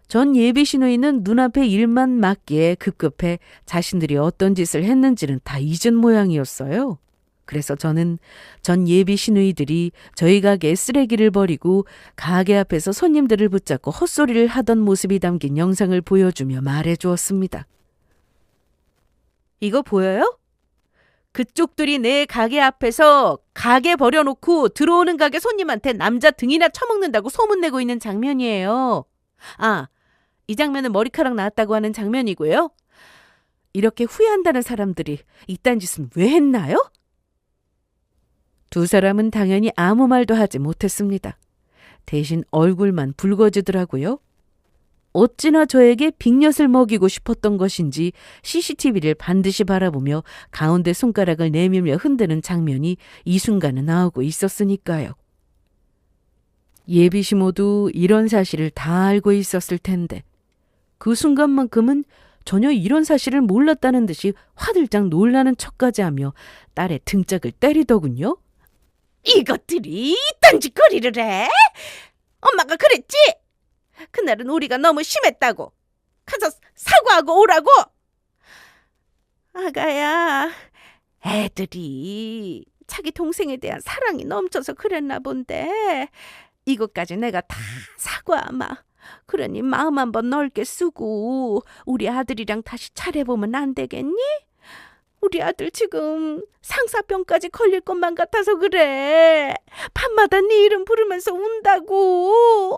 전 예비 시누이는 눈앞에 일만 맡기에 급급해 자신들이 어떤 짓을 했는지는 다 잊은 모양이었어요. 그래서 저는 전 예비 시누이들이 저희 가게에 쓰레기를 버리고 가게 앞에서 손님들을 붙잡고 헛소리를 하던 모습이 담긴 영상을 보여주며 말해주었습니다. 이거 보여요? 그쪽들이 내 가게 앞에서 가게 버려놓고 들어오는 가게 손님한테 남자 등이나 쳐먹는다고 소문내고 있는 장면이에요. 아, 이 장면은 머리카락 나왔다고 하는 장면이고요. 이렇게 후회한다는 사람들이 이딴 짓은 왜 했나요? 두 사람은 당연히 아무 말도 하지 못했습니다. 대신 얼굴만 붉어지더라고요. 어찌나 저에게 빅엿을 먹이고 싶었던 것인지 CCTV를 반드시 바라보며 가운데 손가락을 내밀며 흔드는 장면이 이 순간에 나오고 있었으니까요. 예비 시모도 이런 사실을 다 알고 있었을 텐데 그 순간만큼은 전혀 이런 사실을 몰랐다는 듯이 화들짝 놀라는 척까지 하며 딸의 등짝을 때리더군요. 이것들이 이딴 짓거리를 해? 엄마가 그랬지? 그날은 우리가 너무 심했다고. 가서 사과하고 오라고. 아가야, 애들이 자기 동생에 대한 사랑이 넘쳐서 그랬나 본데 이것까지 내가 다 사과하마. 그러니 마음 한번 넓게 쓰고 우리 아들이랑 다시 차려보면 안 되겠니? 우리 아들 지금 상사병까지 걸릴 것만 같아서 그래. 밤마다 네 이름 부르면서 운다고.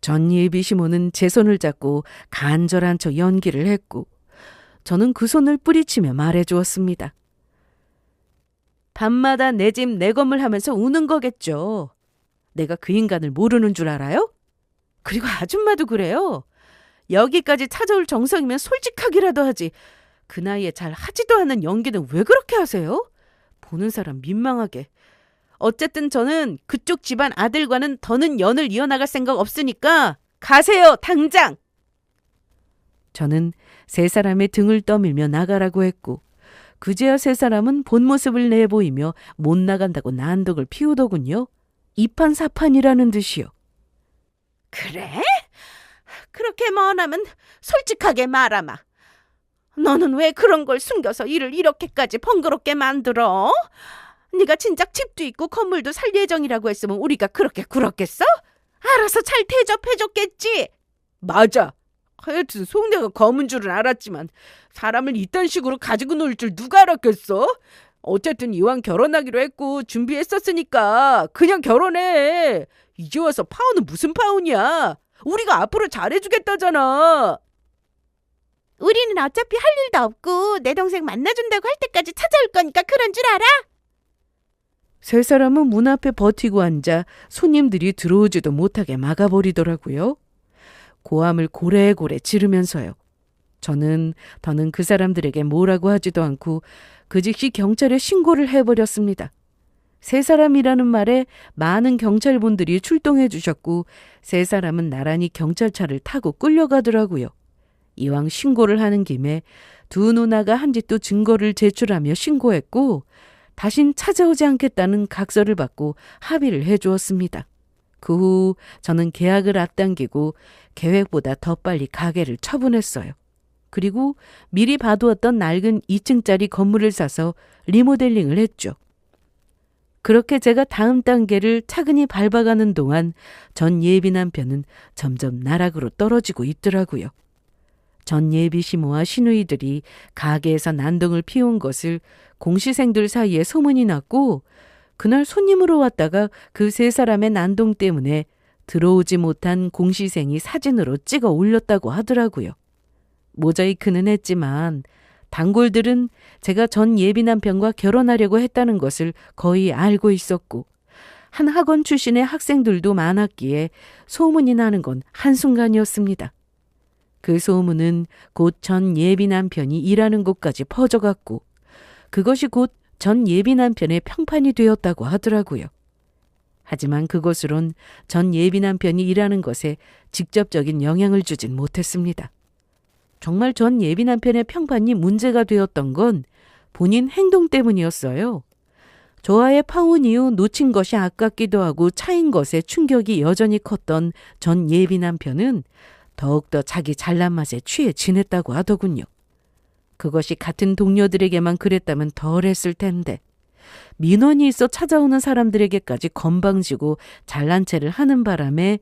전 예비 시모는 제 손을 잡고 간절한 척 연기를 했고 저는 그 손을 뿌리치며 말해주었습니다. 밤마다 내 집 내 건물 하면서 우는 거겠죠. 내가 그 인간을 모르는 줄 알아요? 그리고 아줌마도 그래요. 여기까지 찾아올 정성이면 솔직하기라도 하지. 그 나이에 잘 하지도 않는 연기는 왜 그렇게 하세요? 보는 사람 민망하게. 어쨌든 저는 그쪽 집안 아들과는 더는 연을 이어나갈 생각 없으니까 가세요, 당장! 저는 세 사람의 등을 떠밀며 나가라고 했고 그제야 세 사람은 본 모습을 내보이며 못 나간다고 난독을 피우더군요. 이판사판이라는 듯이요. 그래? 그렇게 원하면 솔직하게 말하마. 너는 왜 그런 걸 숨겨서 일을 이렇게까지 번거롭게 만들어? 네가 진작 집도 있고 건물도 살 예정이라고 했으면 우리가 그렇게 굴었겠어? 알아서 잘 대접해줬겠지. 맞아. 하여튼 속내가 검은 줄은 알았지만 사람을 이딴 식으로 가지고 놀 줄 누가 알았겠어? 어쨌든 이왕 결혼하기로 했고 준비했었으니까 그냥 결혼해. 이제 와서 파혼은 무슨 파혼이야. 우리가 앞으로 잘해주겠다잖아. 우리는 어차피 할 일도 없고 내 동생 만나준다고 할 때까지 찾아올 거니까 그런 줄 알아? 세 사람은 문 앞에 버티고 앉아 손님들이 들어오지도 못하게 막아버리더라고요. 고함을 고래고래 지르면서요. 저는 더는 그 사람들에게 뭐라고 하지도 않고 그 즉시 경찰에 신고를 해버렸습니다. 세 사람이라는 말에 많은 경찰분들이 출동해 주셨고 세 사람은 나란히 경찰차를 타고 끌려가더라고요. 이왕 신고를 하는 김에 두 누나가 한 짓도 증거를 제출하며 신고했고 다신 찾아오지 않겠다는 각서를 받고 합의를 해주었습니다. 그 후 저는 계약을 앞당기고 계획보다 더 빨리 가게를 처분했어요. 그리고 미리 봐두었던 낡은 2층짜리 건물을 사서 리모델링을 했죠. 그렇게 제가 다음 단계를 차근히 밟아가는 동안 전 예비 남편은 점점 나락으로 떨어지고 있더라고요. 전 예비 시모와 시누이들이 가게에서 난동을 피운 것을 공시생들 사이에 소문이 났고 그날 손님으로 왔다가 그 세 사람의 난동 때문에 들어오지 못한 공시생이 사진으로 찍어 올렸다고 하더라고요. 모자이크는 했지만 단골들은 제가 전 예비 남편과 결혼하려고 했다는 것을 거의 알고 있었고 한 학원 출신의 학생들도 많았기에 소문이 나는 건 한순간이었습니다. 그 소문은 곧 전 예비 남편이 일하는 곳까지 퍼져갔고 그것이 곧 전 예비 남편의 평판이 되었다고 하더라고요. 하지만 그것으론 전 예비 남편이 일하는 것에 직접적인 영향을 주진 못했습니다. 정말 전 예비 남편의 평판이 문제가 되었던 건 본인 행동 때문이었어요. 저와의 파혼 이후 놓친 것이 아깝기도 하고 차인 것에 충격이 여전히 컸던 전 예비 남편은 더욱더 자기 잘난 맛에 취해 지냈다고 하더군요. 그것이 같은 동료들에게만 그랬다면 덜했을 텐데 민원이 있어 찾아오는 사람들에게까지 건방지고 잘난 체를 하는 바람에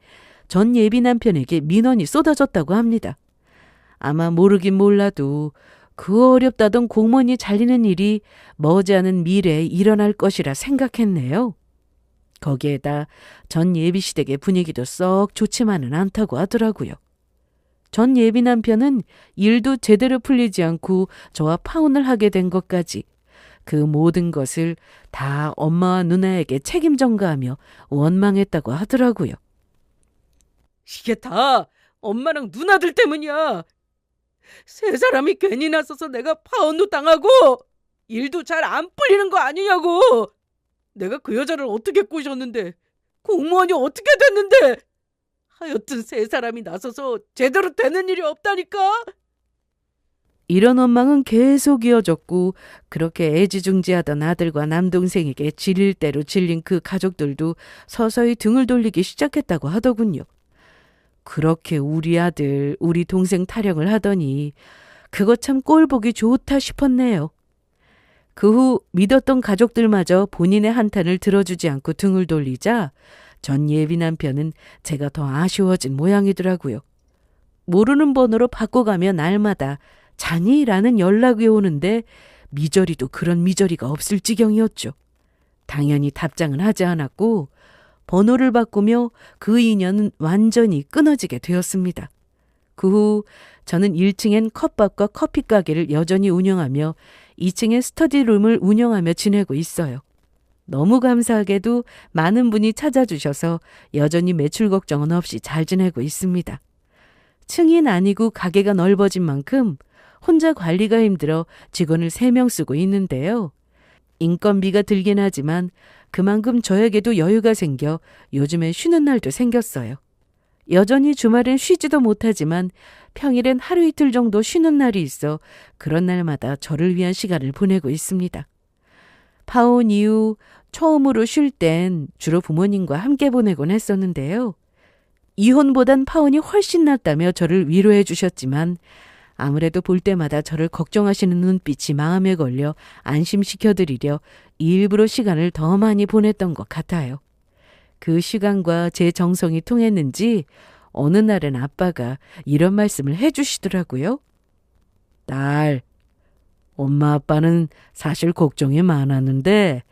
전 예비 남편에게 민원이 쏟아졌다고 합니다. 아마 모르긴 몰라도 그 어렵다던 공무원이 잘리는 일이 머지않은 미래에 일어날 것이라 생각했네요. 거기에다 전 예비 시댁의 분위기도 썩 좋지만은 않다고 하더라고요. 전 예비 남편은 일도 제대로 풀리지 않고 저와 파혼을 하게 된 것까지 그 모든 것을 다 엄마와 누나에게 책임 전가하며 원망했다고 하더라고요. 이게 다 엄마랑 누나들 때문이야. 세 사람이 괜히 나서서 내가 파혼도 당하고 일도 잘 안 풀리는 거 아니냐고. 내가 그 여자를 어떻게 꼬셨는데 공무원이 어떻게 됐는데 하여튼 세 사람이 나서서 제대로 되는 일이 없다니까. 이런 원망은 계속 이어졌고 그렇게 애지중지하던 아들과 남동생에게 질릴 대로 질린 그 가족들도 서서히 등을 돌리기 시작했다고 하더군요. 그렇게 우리 아들, 우리 동생 타령을 하더니 그거 참 꼴 보기 좋다 싶었네요. 그 후 믿었던 가족들마저 본인의 한탄을 들어주지 않고 등을 돌리자 전 예비 남편은 제가 더 아쉬워진 모양이더라고요. 모르는 번호로 바꿔가며 날마다 자니라는 연락이 오는데 미저리도 그런 미저리가 없을 지경이었죠. 당연히 답장은 하지 않았고 번호를 바꾸며 그 인연은 완전히 끊어지게 되었습니다. 그 후 저는 1층엔 컵밥과 커피 가게를 여전히 운영하며 2층엔 스터디룸을 운영하며 지내고 있어요. 너무 감사하게도 많은 분이 찾아주셔서 여전히 매출 걱정은 없이 잘 지내고 있습니다. 층이 나뉘고 가게가 넓어진 만큼 혼자 관리가 힘들어 직원을 3명 쓰고 있는데요. 인건비가 들긴 하지만 그만큼 저에게도 여유가 생겨 요즘엔 쉬는 날도 생겼어요. 여전히 주말엔 쉬지도 못하지만 평일엔 하루 이틀 정도 쉬는 날이 있어 그런 날마다 저를 위한 시간을 보내고 있습니다. 파혼 이후 처음으로 쉴 땐 주로 부모님과 함께 보내곤 했었는데요. 이혼보단 파혼이 훨씬 낫다며 저를 위로해 주셨지만 아무래도 볼 때마다 저를 걱정하시는 눈빛이 마음에 걸려 안심시켜드리려 일부러 시간을 더 많이 보냈던 것 같아요. 그 시간과 제 정성이 통했는지 어느 날은 아빠가 이런 말씀을 해주시더라고요. 딸, 엄마 아빠는 사실 걱정이 많았는데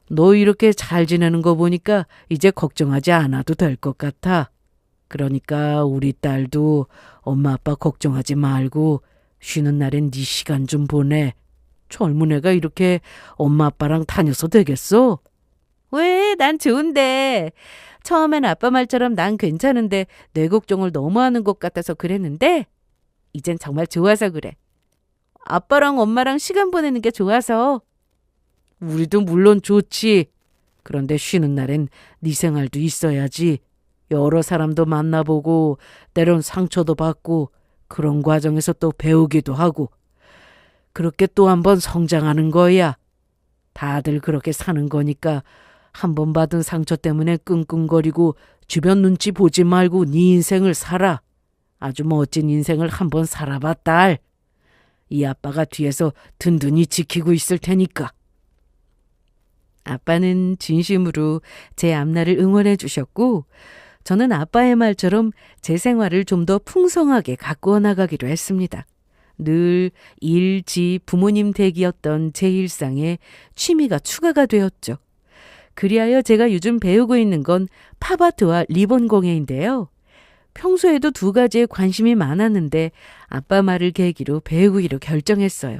너 이렇게 잘 지내는 거 보니까 이제 걱정하지 않아도 될 것 같아. 그러니까 우리 딸도 엄마 아빠 걱정하지 말고 쉬는 날엔 네 시간 좀 보내. 젊은 애가 이렇게 엄마 아빠랑 다녀서 되겠어? 왜? 난 좋은데. 처음엔 아빠 말처럼 난 괜찮은데 내 걱정을 너무 하는 것 같아서 그랬는데 이젠 정말 좋아서 그래. 아빠랑 엄마랑 시간 보내는 게 좋아서. 우리도 물론 좋지. 그런데 쉬는 날엔 네 생활도 있어야지. 여러 사람도 만나보고 때론 상처도 받고 그런 과정에서 또 배우기도 하고 그렇게 또 한 번 성장하는 거야. 다들 그렇게 사는 거니까 한 번 받은 상처 때문에 끙끙거리고 주변 눈치 보지 말고 네 인생을 살아. 아주 멋진 인생을 한 번 살아봐, 딸. 이 아빠가 뒤에서 든든히 지키고 있을 테니까. 아빠는 진심으로 제 앞날을 응원해 주셨고 저는 아빠의 말처럼 제 생활을 좀 더 풍성하게 가꾸어 나가기로 했습니다. 늘 일, 집, 부모님 댁이었던 제 일상에 취미가 추가가 되었죠. 그리하여 제가 요즘 배우고 있는 건 팝아트와 리본 공예인데요. 평소에도 두 가지에 관심이 많았는데 아빠 말을 계기로 배우기로 결정했어요.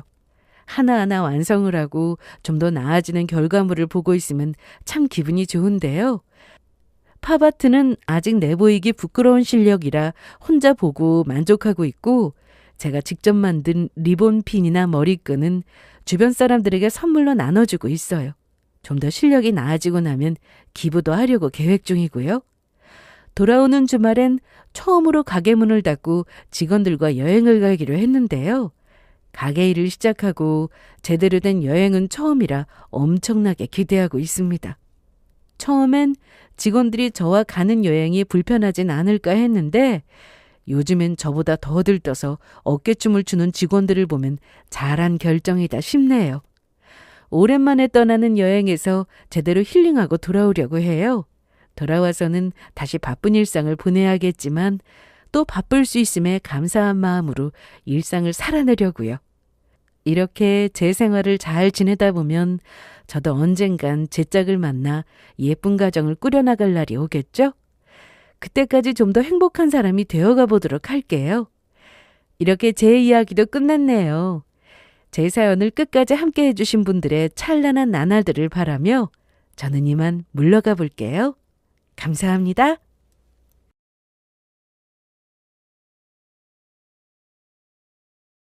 하나하나 완성을 하고 좀 더 나아지는 결과물을 보고 있으면 참 기분이 좋은데요. 팝아트는 아직 내보이기 부끄러운 실력이라 혼자 보고 만족하고 있고 제가 직접 만든 리본 핀이나 머리끈은 주변 사람들에게 선물로 나눠주고 있어요. 좀 더 실력이 나아지고 나면 기부도 하려고 계획 중이고요. 돌아오는 주말엔 처음으로 가게 문을 닫고 직원들과 여행을 가기로 했는데요. 가게 일을 시작하고 제대로 된 여행은 처음이라 엄청나게 기대하고 있습니다. 처음엔 직원들이 저와 가는 여행이 불편하진 않을까 했는데 요즘엔 저보다 더 들떠서 어깨춤을 추는 직원들을 보면 잘한 결정이다 싶네요. 오랜만에 떠나는 여행에서 제대로 힐링하고 돌아오려고 해요. 돌아와서는 다시 바쁜 일상을 보내야겠지만 또 바쁠 수 있음에 감사한 마음으로 일상을 살아내려고요. 이렇게 제 생활을 잘 지내다 보면 저도 언젠간 제 짝을 만나 예쁜 가정을 꾸려나갈 날이 오겠죠? 그때까지 좀 더 행복한 사람이 되어가 보도록 할게요. 이렇게 제 이야기도 끝났네요. 제 사연을 끝까지 함께 해주신 분들의 찬란한 나날들을 바라며 저는 이만 물러가 볼게요. 감사합니다.